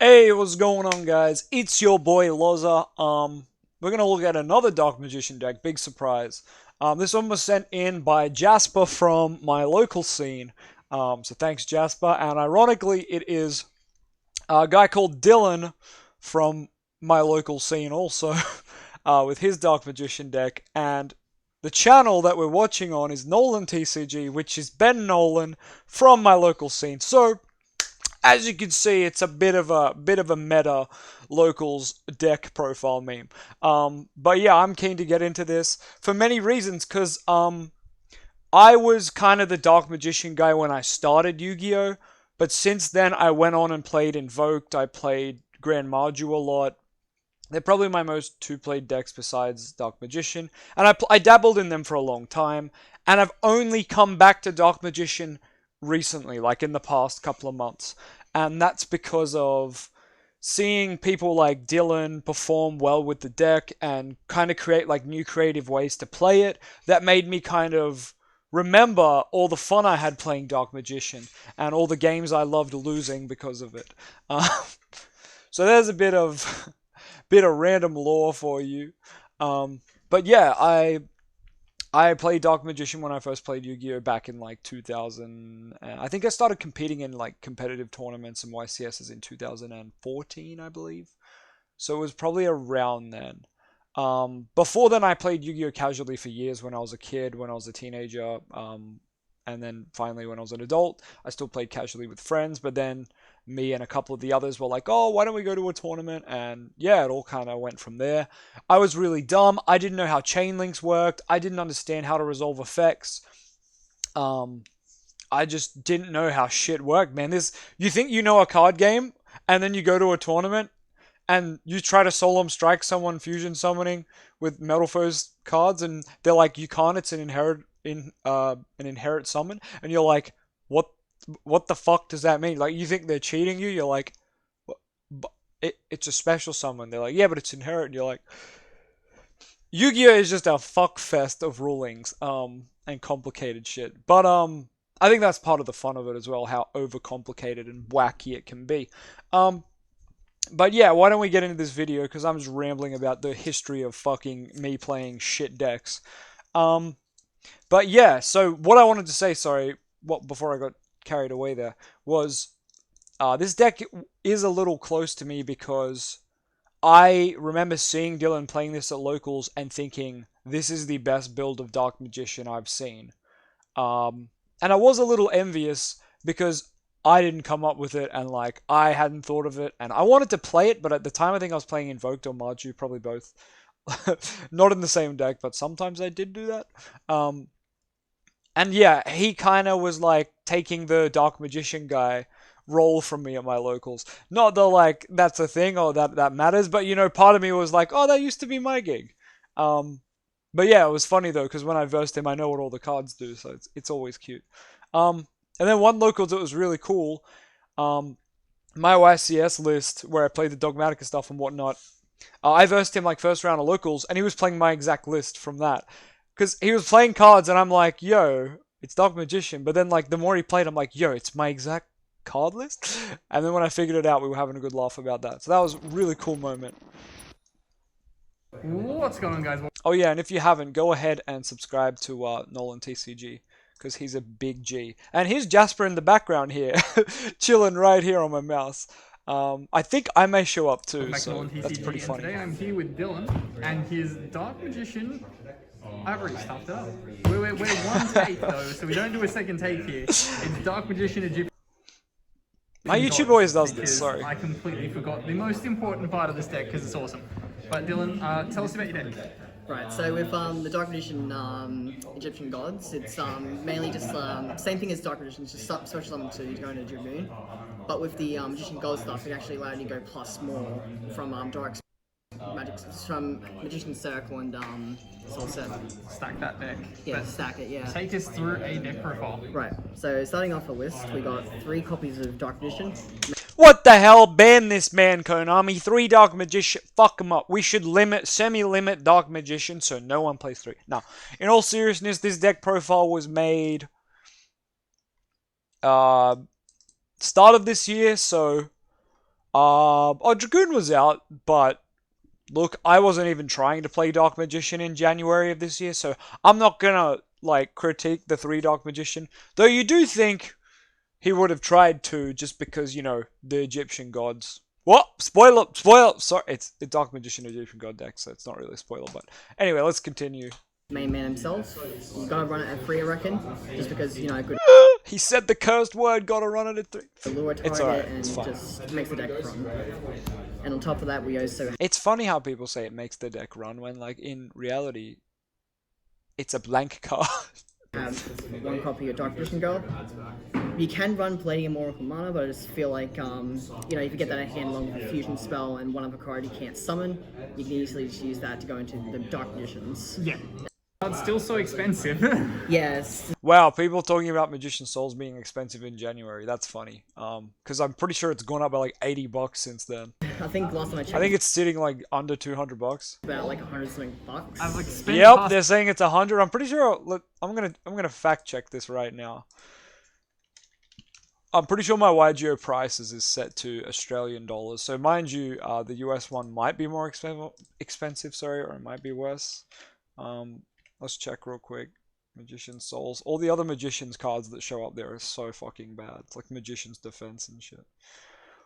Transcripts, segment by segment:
Hey, what's going on, guys? It's your boy LOZA. We're gonna look at another Dark Magician deck. Big surprise. This one was sent in by Jasper from my local scene. So thanks, Jasper. And ironically, it is a guy called Dylan from my local scene also, with his Dark Magician deck. And the channel that we're watching on is Nolan TCG, which is Ben Nolan from my local scene. So as you can see, it's a bit of a meta locals deck profile meme. But yeah, I'm keen to get into this for many reasons, because I was kind of the Dark Magician guy when I started Yu-Gi-Oh, but since then I went on and played Invoked. I played Grand Marju a lot. They're probably my most two-played decks besides Dark Magician, and I dabbled in them for a long time, and I've only come back to Dark Magician recently, like in the past couple of months. And that's because of seeing people like Dylan perform well with the deck and kind of create like new creative ways to play it. That made me kind of remember all the fun I had playing Dark Magician and all the games I loved losing because of it. So there's a bit of random lore for you. But yeah, I played Dark Magician when I first played Yu-Gi-Oh! Back in like 2000. I think I started competing in like competitive tournaments and YCSs in 2014, I believe. So it was probably around then. Before then, I played Yu-Gi-Oh! Casually for years when I was a kid, when I was a teenager. And then finally, when I was an adult, I still played casually with friends. But then me and a couple of the others were like, oh, why don't we go to a tournament? And yeah, it all kind of went from there. I was really dumb. I didn't know how chain links worked. I didn't understand how to resolve effects. I just didn't know how shit worked, man. You think you know a card game, and then you go to a tournament, and you try to solemn strike someone fusion summoning with Metal Foes cards, and they're like, you can't. It's an inherit summon, and you're like, what the fuck does that mean? Like, you think they're cheating you? You're like, it's a special summon. They're like, yeah, but it's inherit. And you're like, Yu-Gi-Oh is just a fuck fest of rulings, and complicated shit. But I think that's part of the fun of it as well, how overcomplicated and wacky it can be. But yeah, why don't we get into this video, because I'm just rambling about the history of fucking me playing shit decks. But yeah, so what I wanted to say, before I got carried away there, was this deck is a little close to me because I remember seeing Dylan playing this at locals and thinking, this is the best build of Dark Magician I've seen. And I was a little envious because I didn't come up with it, and like I hadn't thought of it, and I wanted to play it, but at the time I think I was playing Invoked or Marju, probably both. Not in the same deck, but sometimes I did do that. And yeah, he kind of was like taking the Dark Magician guy role from me at my locals. Not that like that's a thing or that matters, but you know, part of me was like, oh, that used to be my gig. But yeah, it was funny though, because when I versed him, I know what all the cards do, so it's always cute. And then one locals that was really cool, my YCS list where I played the Dogmatika stuff and whatnot. I versed him like first round of locals, and he was playing my exact list from that. Because he was playing cards, and I'm like, yo, it's Dark Magician. But then, like, the more he played, I'm like, yo, it's my exact card list? And then when I figured it out, we were having a good laugh about that. So that was a really cool moment. What's going on, guys? Oh yeah, and if you haven't, go ahead and subscribe to Nolan TCG, because he's a big G. And here's Jasper in the background here, chilling right here on my mouse. I think I may show up too, so that's pretty funny. Today I'm here with Dylan and his Dark Magician. I've already stuffed it up. We're one take though, so we don't do a second take here. It's Dark Magician Egyptian. My YouTube always does this, sorry. I completely forgot the most important part of this deck because it's awesome. But Dylan, tell us about your deck. Right, so with the Dark Magician Egyptian gods, it's mainly just same thing as Dark Magician, it's just special summon to go into Dream Moon. But with the Magician God stuff, it actually allowed you to go plus more from Dark Magic, from Magician Circle and Soul 7. Stack that deck. Yeah, but stack it, yeah. Take us through a deck profile. Right, so starting off the list, we got 3 copies of Dark Magician. What the hell? Ban this man, Konami. 3 Dark Magician. Fuck him up. We should semi-limit Dark Magician so no one plays 3. Now, in all seriousness, this deck profile was made start of this year, so Dragoon was out, but look, I wasn't even trying to play Dark Magician in January of this year, so I'm not gonna, like, critique the 3 Dark Magician. Though you do think he would have tried to, just because, you know, the Egyptian gods. What? Spoiler! Spoiler! Sorry, it's the Dark Magician Egyptian god deck, so it's not really a spoiler, but anyway, let's continue. Main man himself. You gotta run it at 3, I reckon, just because, you know, it could He said the cursed word, gotta run it at 3. lure target It's alright, and it's fine. just makes the deck run. And on top of that, we also It's funny how people say it makes the deck run when, like, in reality, it's a blank card. have 1 copy of Dark Magician Girl. You can run Palladium Oracle Mana, but I just feel like, you know, if you get that in hand along with a fusion spell and one other card you can't summon, you can easily just use that to go into the Dark Magicians. Yeah. It's still so expensive. Yes. Wow, people talking about Magician Souls being expensive in January. That's funny. Because I'm pretty sure it's gone up by like $80 since then. I think last time I checked, I think it's sitting like under $200. about like 100 something bucks. I've like spent Yep, past- they're saying it's 100. I'm pretty sure. Look, I'm gonna fact check this right now. I'm pretty sure my Yugioh prices is set to Australian dollars. So mind you, the US one might be more expensive, sorry, or it might be worse. Let's check real quick. Magician Souls. All the other Magician's cards that show up there are so fucking bad. It's like Magician's Defense and shit.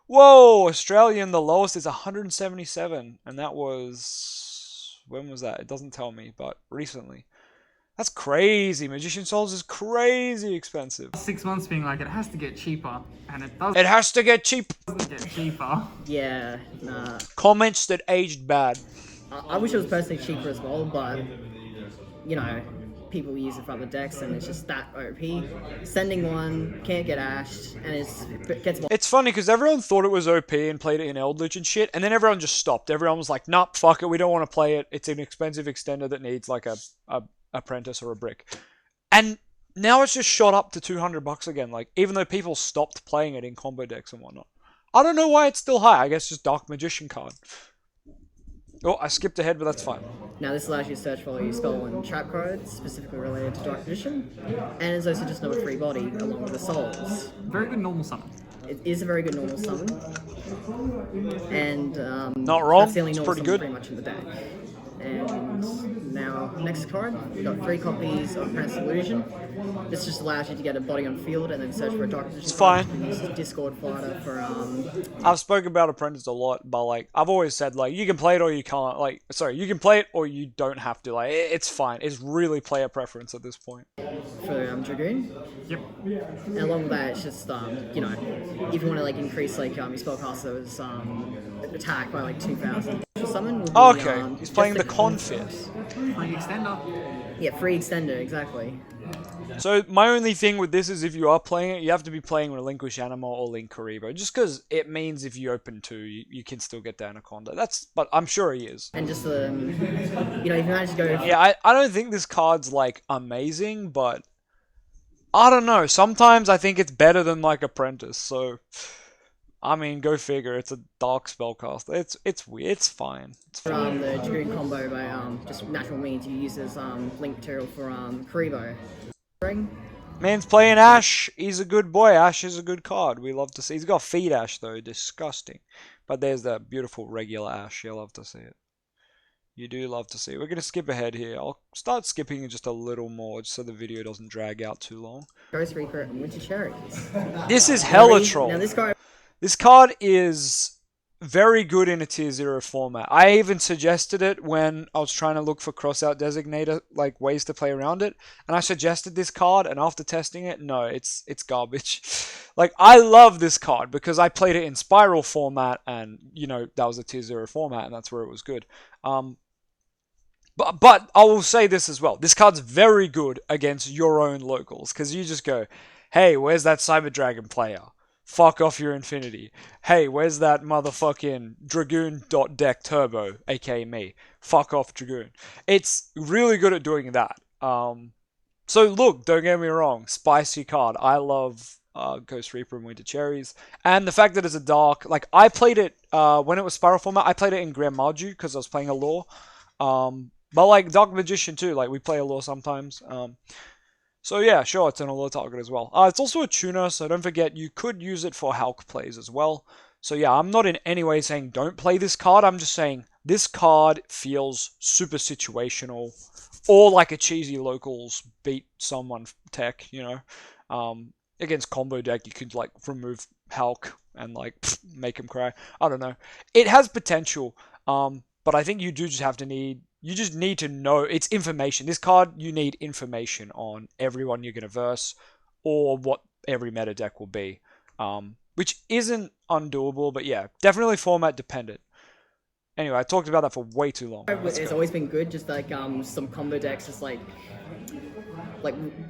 Whoa! Australian, the lowest is 177. And that was... When was that? It doesn't tell me, but recently. That's crazy. Magician Souls is crazy expensive. 6 months being like, it has to get cheaper. And it doesn't It has to get cheap. get cheaper. Yeah, nah. Comments that aged bad. I wish it was personally cheaper as well, but, you know, people use it for other decks and it's just that OP. Sending one, can't get ashed, and it gets more. It's funny because everyone thought it was OP and played it in Eldritch and shit, and then everyone just stopped. Everyone was like, "Nope, fuck it, we don't want to play it. It's an expensive extender that needs like a apprentice or a brick." And now it's just shot up to $200 again. Like, even though people stopped playing it in combo decks and whatnot. I don't know why it's still high. I guess just Dark Magician card. Oh, I skipped ahead, but that's fine. Now this allows you to search for your spell and trap cards specifically related to Dark Magician, and it's also just another free body along with the souls. Very good normal summon. It is a very good normal summon, and Not wrong, that's the only it's normal pretty summon good. pretty much in the deck. And now next card, we got 3 copies of Prince Illusion. This just allows you to get a body on field and then search for a Dark Magician. It's fine. You can use Discord fodder for I've spoken about Apprentice a lot, but like I've always said, like you can play it or you can't. Like, sorry, you can play it or you don't have to. Like, it's fine. It's really player preference at this point. for Dragoon. Yep. And along with that, it's just you know, if you want to like increase like your spellcaster's attack by like 2,000. Summon would be, Okay, he's just playing the a- Confit. Like extender. Yeah, free extender, exactly. So my only thing with this is if you are playing it, you have to be playing Relinquish Animal or Link Karibo, just because it means if you open 2, you can still get the Anaconda. But I'm sure he is. And just you know, if you manage to go. Yeah, I don't think this card's like amazing, but I don't know. Sometimes I think it's better than like Apprentice. So I mean, go figure. It's a dark spellcaster. It's weird. It's fine. It's fine. The Dragoon combo by just natural means you use as link material for Karibo. Man's playing Ash. He's a good boy. Ash is a good card. We love to see. He's got Feed Ash though. Disgusting. But there's that beautiful regular Ash. You love to see it. You do love to see it. We're going to skip ahead here. I'll start skipping just a little more just so the video doesn't drag out too long. Ghost Reaper and Winter Cherries. This is hella troll. Now This card is very good in a tier 0 format. I even suggested it when I was trying to look for crossout designator, like ways to play around it. And I suggested this card, and after testing it, no, it's garbage. Like, I love this card because I played it in Spiral format, and, you know, that was a tier 0 format, and that's where it was good. But I will say this as well. This card's very good against your own locals, because you just go, hey, where's that Cyber Dragon player? Fuck off your Infinity. Hey, where's that motherfucking Dragoon.deck Turbo, aka me? Fuck off Dragoon. It's really good at doing that. So look, don't get me wrong, spicy card. I love Ghost Reaper and Winter Cherries. And the fact that it's a dark, like I played it when it was Spiral format, I played it in Grand Marju because I was playing a lore. But like Dark Magician too, like we play a lore sometimes. So yeah, sure, it's an allure target as well. It's also a tuner, so don't forget you could use it for Hulk plays as well. So yeah, I'm not in any way saying don't play this card. I'm just saying this card feels super situational, or like a cheesy locals beat someone tech, you know. Against combo deck, you could like remove Hulk and like make him cry. I don't know. It has potential, but I think you do just have to you just need to know, it's information. This card, you need information on everyone you're gonna verse, or what every meta deck will be, which isn't undoable, but yeah, definitely format dependent. Anyway, I talked about that for way too long. It's always been good, just like some combo decks, just like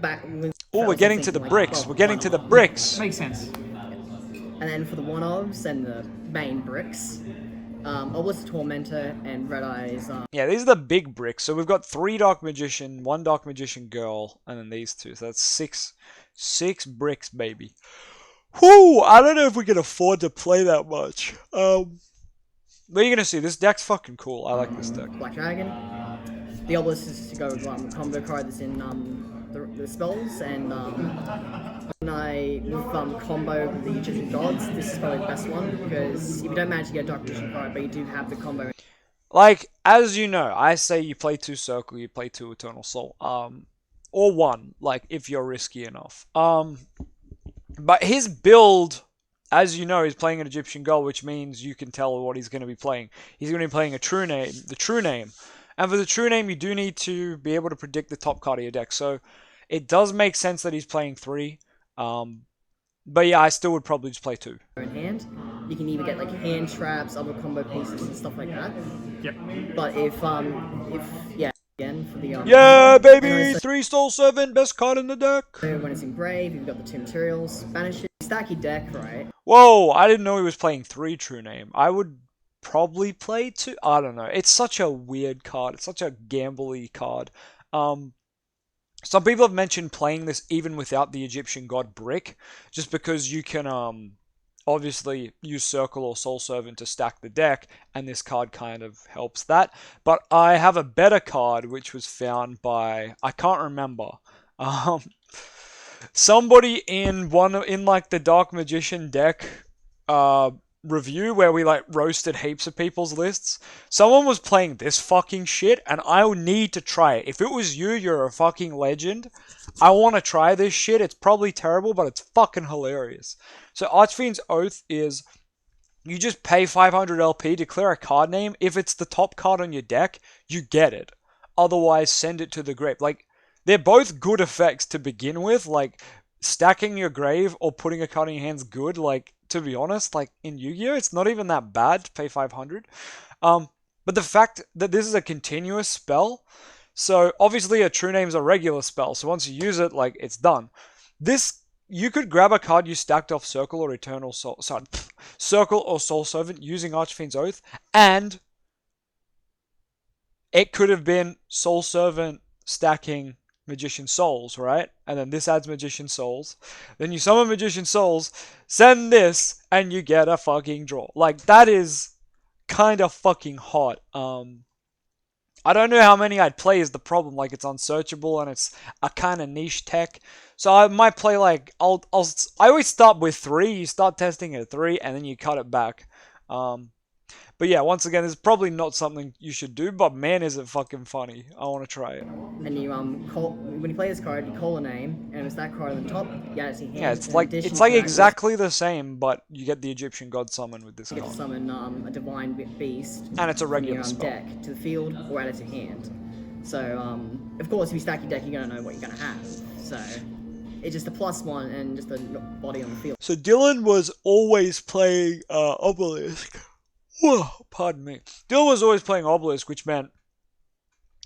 back. Oh, we're getting to the bricks. We're getting to the bricks. Makes sense. And then for the one-ofs and the main bricks, Obelisk Tormentor and Red Eyes. Yeah, these are the big bricks. So we've got 3 Dark Magician, 1 Dark Magician Girl, and then these 2. So that's 6 bricks, baby. Whoo! I don't know if we can afford to play that much. But you're gonna see, this deck's fucking cool. I like this deck. Black Dragon. The Obelisk is to go with combo card that's in the spells, and when I combo the Egyptian Gods, this is probably the best one, because if you don't manage to get a Dark Magician card, but you do have the combo. Like, as you know, I say you play 2 Circle, you play 2 Eternal Soul, or 1, like, if you're risky enough. But his build, as you know, he's playing an Egyptian God, which means you can tell what he's going to be playing. He's going to be playing a true name, the true name. And for the true name, you do need to be able to predict the top card of your deck. So it does make sense that he's playing 3. But yeah, I still would probably just play 2. In hand, you can either get like hand traps, other combo pieces, and stuff like that. Yep. But if yeah, again for the yeah, baby, 3 Soul Servant, best card in the deck. When it's engraved, you've got the 2 materials, banish it, stack your deck, right? Whoa, I didn't know he was playing 3 true name. I would probably play 2. I don't know. It's such a weird card. It's such a gambly card. Some people have mentioned playing this even without the Egyptian God brick, just because you can obviously use Circle or Soul Servant to stack the deck, and this card kind of helps that. But I have a better card which was found by, I can't remember. Somebody in like the Dark Magician deck review where we like roasted heaps of people's lists. Someone was playing this fucking shit, and I need to try it. If it was you, you're a fucking legend. I want to try this shit. It's probably terrible, but it's fucking hilarious. So Archfiend's Oath is, you just pay 500 LP, declare a card name. If it's the top card on your deck, you get it. Otherwise, send it to the grave. Like, they're both good effects to begin with. Like, stacking your grave or putting a card in your hand's good. Like, to be honest, like in Yu-Gi-Oh, it's not even that bad to pay 500. But the fact that this is a continuous spell, so obviously a true name's a regular spell, so once you use it, like, it's done. This, you could grab a card you stacked off Circle or Eternal Soul, Circle or Soul Servant using Archfiend's Oath, and it could have been Soul Servant stacking Magician Souls, right? And then this adds Magician Souls. Then you summon Magician Souls, send this, and you get a fucking draw. Like, that is kind of fucking hot. I don't know how many I'd play is the problem. Like, it's unsearchable and it's a kind of niche tech. So I might play like, I always start with 3. You start testing at 3 and then you cut it back. But yeah, once again, it's probably not something you should do, but man, is it fucking funny. I want to try it. And you when you play this card, you call a name, and it's that card on the top, you add it to your hand. Yeah, it's like exactly the same, but you get the Egyptian God summon with this card. You get to summon a divine beast. And it's a regular from your spell. deck to the field or add it to hand. So of course, if you stack your deck, you're gonna know what you're gonna have. So it's just a +1 and just a body on the field. So Dylan was always playing Obelisk. Whoa, pardon me. Dylan was always playing Obelisk, which meant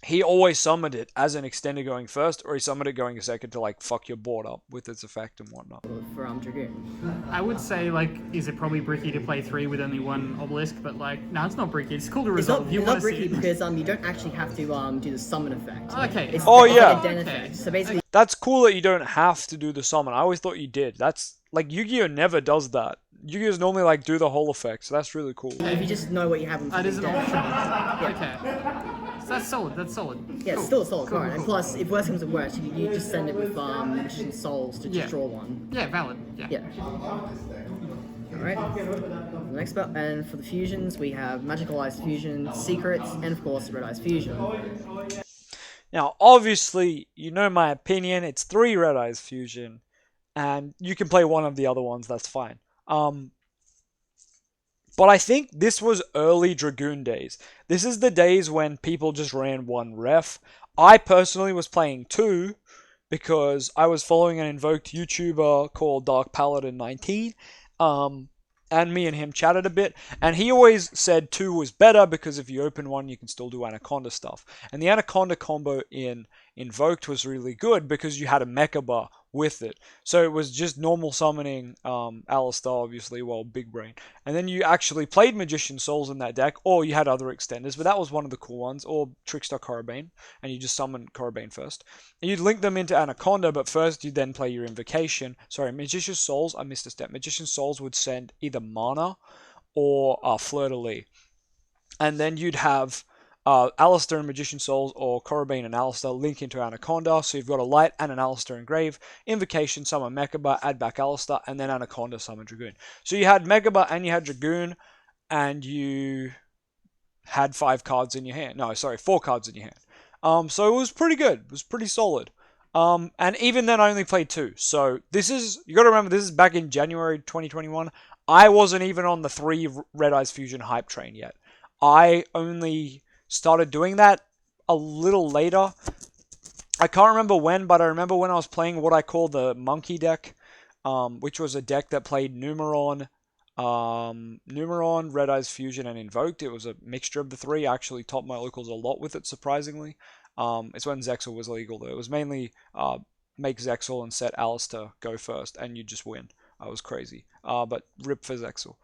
he always summoned it as an extender going first, or he summoned it going second to like fuck your board up with its effect and whatnot. For Dragoon. I would say, like, is it probably bricky to play 3 with only 1 obelisk? But like, no, it's not bricky. It's cool to resolve. It's not bricky because you don't actually have to do the summon effect. Okay. It's Oh, like yeah. a den effect. So basically, That's cool that you don't have to do the summon. I always thought you did. That's like Yu-Gi-Oh never does that. Yu-Gi-Oh's normally like do the whole effect, so that's really cool. if you just know what you have in That is an deck. option. Yeah. Okay. So that's solid. That's solid. Yeah, it's still a solid card. And plus, if worse comes to worse, you just send it with Magician Souls to just draw one. Yeah, valid. Yeah. Alright. the next spell. And for the fusions, we have Magical Eyes Fusion, Secrets, and of course Red Eyes Fusion. Now, obviously, you know my opinion. It's 3 Red Eyes Fusion, and you can play one of the other ones. That's fine. But I think this was early Dragoon days. This is the days when people just ran 1 ref. I personally was playing 2 because I was following an invoked YouTuber called Dark Paladin 19. And me and him chatted a bit, and he always said 2 was better because if you open 1, you can still do Anaconda stuff. And the Anaconda combo in Invoked was really good because you had a Mechaba with it. So it was just normal summoning Alistar, obviously, well, Big Brain. And then you actually played Magician Souls in that deck, or you had other extenders, but that was one of the cool ones, or Trickster Corobane, and you just summoned Corobane first. And you'd link them into Anaconda, but first you'd then play your Invocation. Sorry, Magician Souls, I missed a step. Magician Souls would send either Mana or Fleur-de-Lis. And then you'd have Alistar and Magician Souls, or Corobane and Alistar link into Anaconda, so you've got a Light and an Alistar Engrave, Invocation, summon Mechaba, add back Alistar, and then Anaconda, summon Dragoon. So you had Mechaba and you had Dragoon, and you had 5 cards in your hand. No, sorry, 4 cards in your hand. So it was pretty good. It was pretty solid. And even then I only played 2. So this is, you got to remember, this is back in January 2021. I wasn't even on the 3 Red Eyes Fusion hype train yet. I only started doing that a little later. I can't remember when, but I remember when I was playing what I call the Monkey deck, which was a deck that played Numeron, Red Eyes Fusion, and Invoked. It was a mixture of the 3. I actually topped my locals a lot with it, surprisingly. It's when Zexal was legal, though. It was mainly make Zexal and set Alistar go first, and you just win. I was crazy. But rip for Zexal.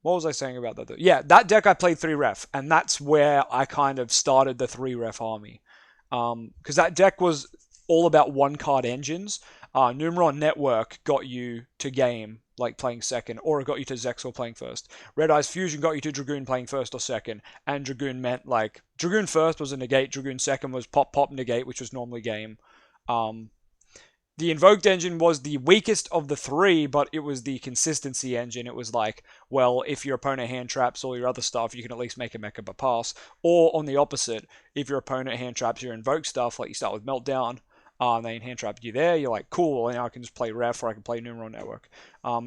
What was I saying about that, though? Yeah, that deck I played 3 ref, and that's where I kind of started the 3 ref army. Because that deck was all about 1-card engines. Numeron Network got you to game, like playing second, or it got you to Zexal playing first. Red Eyes Fusion got you to Dragoon playing first or second, and Dragoon meant, like, Dragoon first was a negate, Dragoon second was pop, pop, negate, which was normally game. The Invoked engine was the weakest of the 3, but it was the consistency engine. It was like, well, if your opponent hand traps all your other stuff, you can at least make a Mechaba pass. Or on the opposite, if your opponent hand traps your Invoke stuff, like you start with Meltdown, and they hand trap you there, you're like, cool, and now I can just play Ref, or I can play Numeron Network.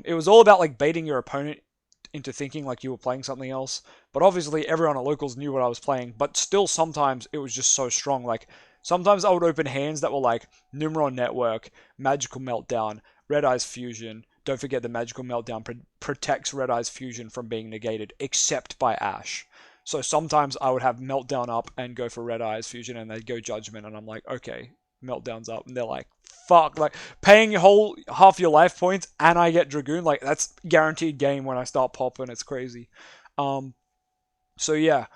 It was all about like baiting your opponent into thinking like you were playing something else. But obviously everyone at locals knew what I was playing, but still sometimes it was just so strong. Like, sometimes I would open hands that were like Numeron Network, Magical Meltdown, Red Eyes Fusion. Don't forget the Magical Meltdown protects Red Eyes Fusion from being negated, except by Ash. So sometimes I would have Meltdown up and go for Red Eyes Fusion, and they'd go Judgment, and I'm like, okay, Meltdown's up. And they're like, fuck, like, paying your whole half your life points, and I get Dragoon, like, that's guaranteed game when I start popping. It's crazy. So yeah.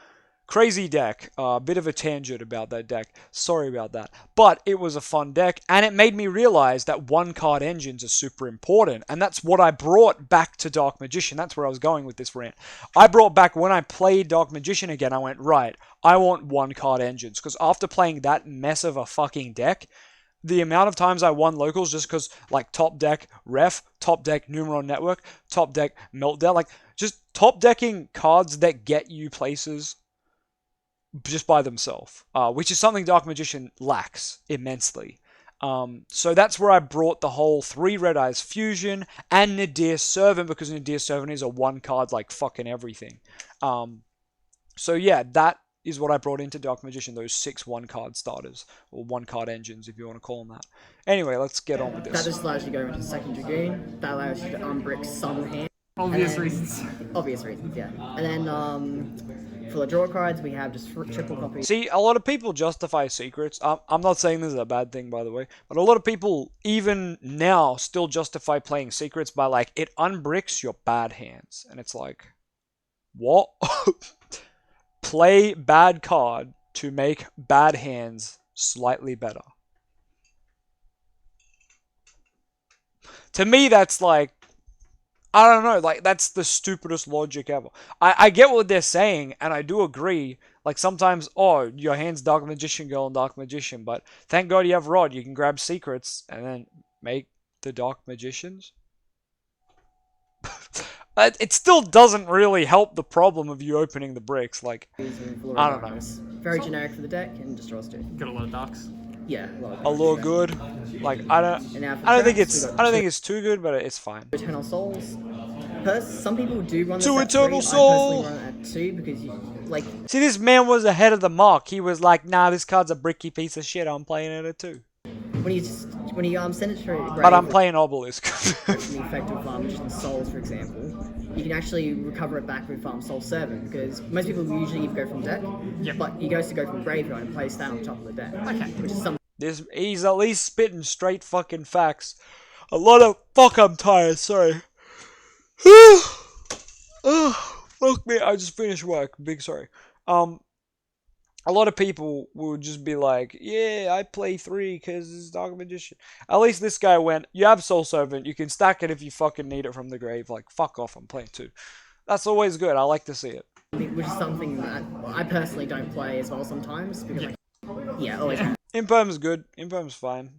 Crazy deck. Bit of a tangent about that deck. Sorry about that. But it was a fun deck, and it made me realize that 1-card engines are super important, and that's what I brought back to Dark Magician. That's where I was going with this rant. I brought back, when I played Dark Magician again, I went, right, I want 1-card engines, because after playing that mess of a fucking deck, the amount of times I won locals just because, like, top deck Ref, top deck Numeron Network, top deck Meltdown, like, just top decking cards that get you places just by themselves, which is something Dark Magician lacks immensely. So that's where I brought the whole 3 Red Eyes Fusion and Nadir Servant, because Nadir Servant is a 1-card, like, fucking everything. So yeah, that is what I brought into Dark Magician, those 6 1-card starters, or 1-card engines, if you want to call them that. Anyway, let's get on with this. That just allows you to go into second Dragoon. That allows you to unbrick some hand. Obvious reasons. Obvious reasons, yeah. And then for the draw cards, we have just triple copies. See, a lot of people justify secrets. I'm not saying this is a bad thing, by the way, but a lot of people, even now, still justify playing secrets by, like, it unbricks your bad hands. And it's like, what? Play bad card to make bad hands slightly better. To me, that's like, I don't know, like, that's the stupidest logic ever. I get what they're saying, and I do agree. Like, sometimes, oh, your hand's Dark Magician Girl and Dark Magician, but thank God you have Rod. You can grab secrets and then make the Dark Magicians. It still doesn't really help the problem of you opening the bricks. Like, I don't know. Very generic for the deck and destroys too. Got a lot of darks. Yeah, a lot of A little good. Like, I don't think it's too good, but it's fine. Eternal Souls. Some people do run this Two at Eternal 3. Soul! I personally run it at 2 because you like. See, this man was ahead of the mark. He was like, nah, this card's a bricky piece of shit. I'm playing it at 2. When you send it through, But I'm playing Obelisk. the effect of Magician Souls, for example, you can actually recover it back with Soul Servant because most people usually go from deck, but he goes to go from graveyard and plays that on top of the deck, which is something. He's at least spitting straight fucking facts. A lot of I'm tired. Sorry. Oh, fuck me. I just finished work. Big sorry. A lot of people would just be like, yeah, I play 3 because it's Dark Magician. At least this guy went, you have Soul Servant, you can stack it if you fucking need it from the grave. Like, fuck off, I'm playing 2. That's always good. I like to see it. Which is something that I personally don't play as well sometimes. Because always. Imperm's good. Imperm's fine.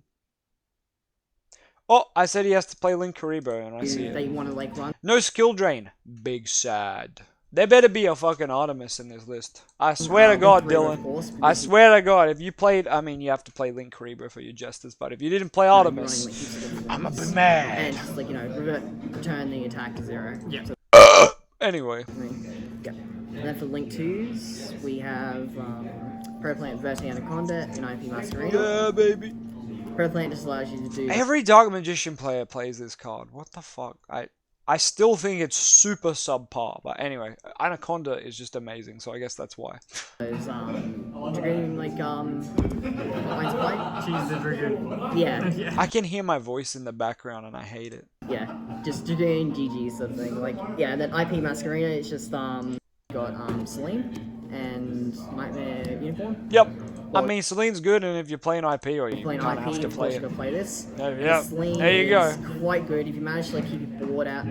Oh, I said he has to play Link Karibo, and I see it. They want to like run. No skill drain. Big sad. There better be a fucking Artemis in this list. I swear to God, Dylan. I swear to God, if you played... I mean, you have to play Link Karibo for your Jesters, but if you didn't play Artemis, I'm a bit mad. And just like, return the attack to 0. Yeah. So, anyway. Yeah. And then for Link 2s, we have Pro Plant Verti Anaconda and IP Masquerade. Yeah, baby. Pro Plant just allows you to do... Every Dark Magician player plays this card. What the fuck? I still think it's super subpar, but anyway, Anaconda is just amazing, so I guess that's why. There's Dragoon, like, Lines Play. She's the Dragoon. Yeah. I can hear my voice in the background and I hate it. Yeah, just Dragoon, GG sort of thing. Like, yeah, and then IP Masquerina, it's just, got, Celine and Nightmare Unicorn. Yep. I mean, Celine's good, and if you're playing IP, or you kind of have to play it. Play this. Yeah, there you go. go. Quite good if you manage to like keep your board out,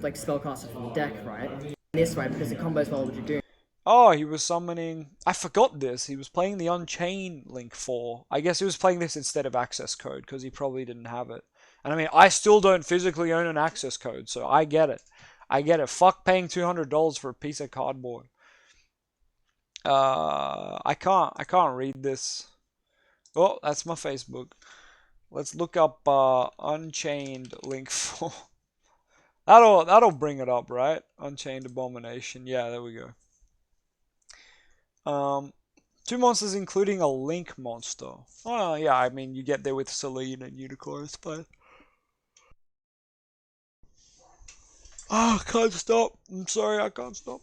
like spellcaster from the deck, right? This way because it combos well with Dragoon. Oh, he was summoning... I forgot this. He was playing the Unchained Link 4. I guess he was playing this instead of Access Code, because he probably didn't have it. And I mean, I still don't physically own an Access Code, so I get it. I get it. Fuck paying $200 for a piece of cardboard. I can't read this. Oh, that's my Facebook. Let's look up Unchained Link 4. That'll bring it up, right? Unchained Abomination. Yeah, there we go. 2 monsters including a Link monster. Oh yeah, I mean you get there with Celine and Unicorns, but I can't stop. I'm sorry, I can't stop.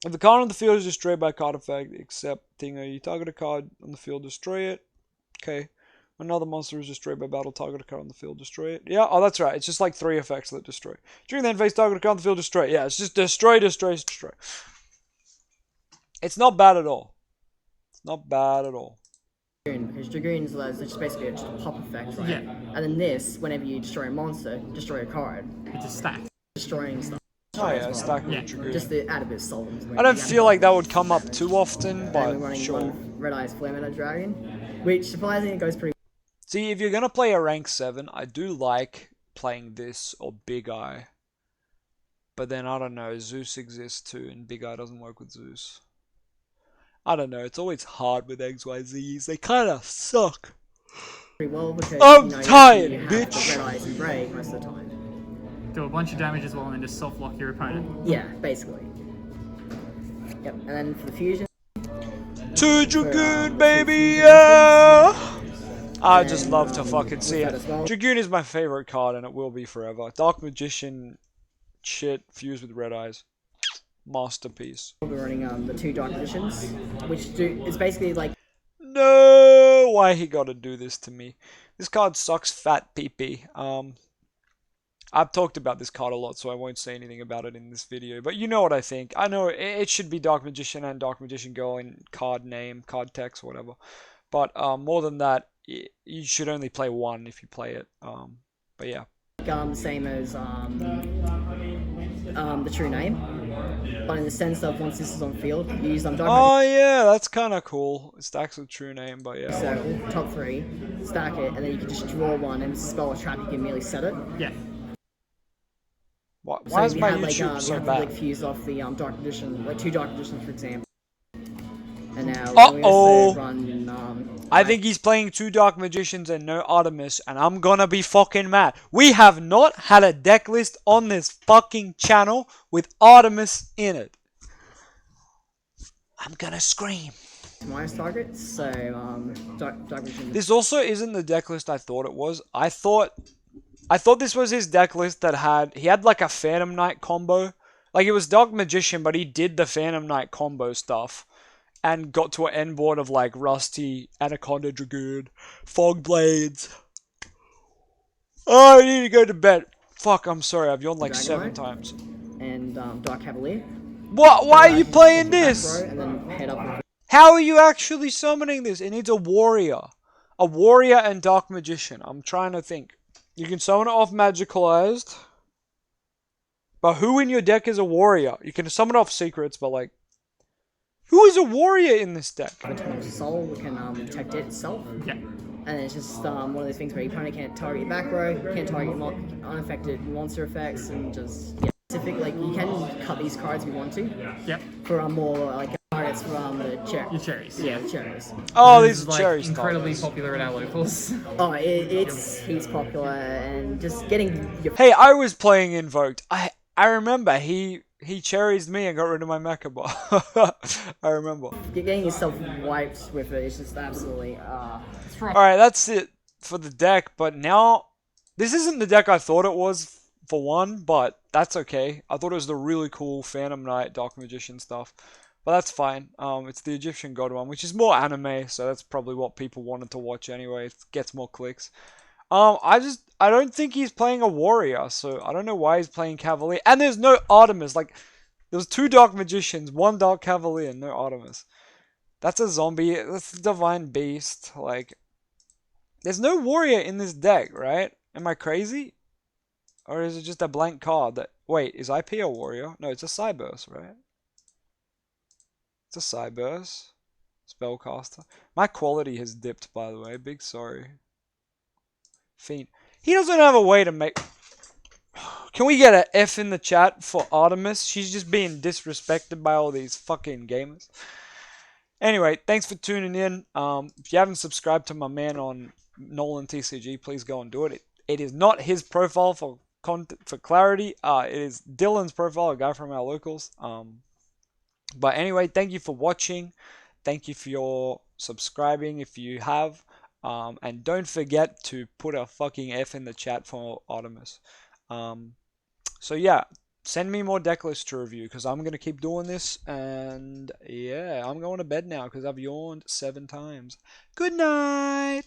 If the card on the field is destroyed by a card effect, except Tingo, you target a card on the field, destroy it. Okay. When another monster is destroyed by battle, target a card on the field, destroy it. Yeah, oh, that's right. It's just like 3 effects that destroy. During the end phase, target a card on the field, destroy it. Yeah, it's just destroy, destroy, destroy. It's not bad at all. It's not bad at all. Because Dragoon's just basically just a pop effect, right? Yeah. And then this, whenever you destroy a monster, destroy a card. It's a stack. Destroying stuff. Oh yeah, stack with Dragoon. Just to add a bit of solvent. I don't feel like that would come up too often, We're but running sure. one Red Eyes Flaminate Dragon, which surprisingly goes pretty. See, if you're gonna play a rank 7, I do like playing this or Big Eye. But then I don't know, Zeus exists too, and Big Eye doesn't work with Zeus. I don't know, it's always hard with XYZs. They kinda suck. Pretty well because I'm tired, you have bitch. the Red Eyes and Break most of the time. Do a bunch of damage as well and then just soft lock your opponent. Yeah, basically. Yep, and then for the fusion. To Dragoon, baby, yeah! I just love to fucking see it. Dragoon is my favorite card, and it will be forever. Dark Magician shit fused with Red Eyes. Masterpiece. We're running the 2 Dark Magicians, which it's basically like. No! Why he gotta do this to me? This card sucks fat pee-pee. I've talked about this card a lot, so I won't say anything about it in this video. But you know what I think. I know it should be Dark Magician and Dark Magician Girl in card name, card text, whatever. But more than that, you should only play 1 if you play it. But yeah. Same as the true name, but in the sense of once this is on field, you use Dark Magician. Oh yeah, that's kind of cool. It stacks with true name, but yeah. So top 3, stack it, and then you can just draw 1 and spell a trap. You can merely set it. Yeah. Why is we my had like YouTube we so had bad? like fused off the Dark Magician, like 2 Dark Magicians for example. And now we Uh-oh. also run I think he's playing 2 Dark Magicians and no Artemis, and I'm gonna be fucking mad. We have not had a deck list on this fucking channel with Artemis in it. I'm gonna scream. minus targets, so Dark Magician. This also isn't the deck list I thought it was. I thought this was his deck list that he had like a Phantom Knight combo. Like it was Dark Magician, but he did the Phantom Knight combo stuff. And got to an end board of like Rusty, Anaconda Dragoon, Fog Blades. Oh, I need to go to bed. Fuck, I'm sorry, I've yawned like 7 times. And Dark Cavalier. What? Why are you playing this? And then head up. How are you actually summoning this? It needs a warrior. A warrior and Dark Magician. I'm trying to think. You can summon it off Magicalized. But who in your deck is a warrior? You can summon off Secrets, but like... Who is a warrior in this deck? Soul can protect it itself. Yeah. And it's just one of those things where your opponent can't target your back row, can't target unaffected monster effects, and just specific. Like you can cut these cards if you want to. Yep. For more like targets for the Your cherries. Yeah, the cherries. Oh, This these is, are like, cherries. incredibly popular at our locals. Oh, he's popular, and just getting your. Hey, I was playing Invoked. I remember he cherries me and got rid of my Mecha bar. I remember. Getting yourself wiped with it is just absolutely. Alright, that's it for the deck, but now... This isn't the deck I thought it was, for one, but that's okay. I thought it was the really cool Phantom Knight, Dark Magician stuff. But that's fine. It's the Egyptian God one, which is more anime, so that's probably what people wanted to watch anyway. It gets more clicks. I don't think he's playing a warrior, so I don't know why he's playing Cavalier. And there's no Artemis. Like, there was 2 Dark Magicians, 1 Dark Cavalier, and no Artemis. That's a zombie. That's a Divine Beast. Like, there's no warrior in this deck, right? Am I crazy? Or is it just a blank card that... Wait, is IP a warrior? No, it's a Cyburst, right? It's a Cyburst. Spellcaster. My quality has dipped, by the way. Big sorry. Fiend. He doesn't have a way to make... Can we get an F in the chat for Artemis? She's just being disrespected by all these fucking gamers. Anyway, thanks for tuning in. If you haven't subscribed to my man on Nolan TCG, please go and do it. It is not his profile for clarity. It is Dylan's profile, a guy from our locals. But anyway, thank you for watching. Thank you for your subscribing if you have. And don't forget to put a fucking F in the chat for Artemis. So yeah, send me more deck lists to review because I'm going to keep doing this. And yeah, I'm going to bed now because I've yawned 7 times. Good night.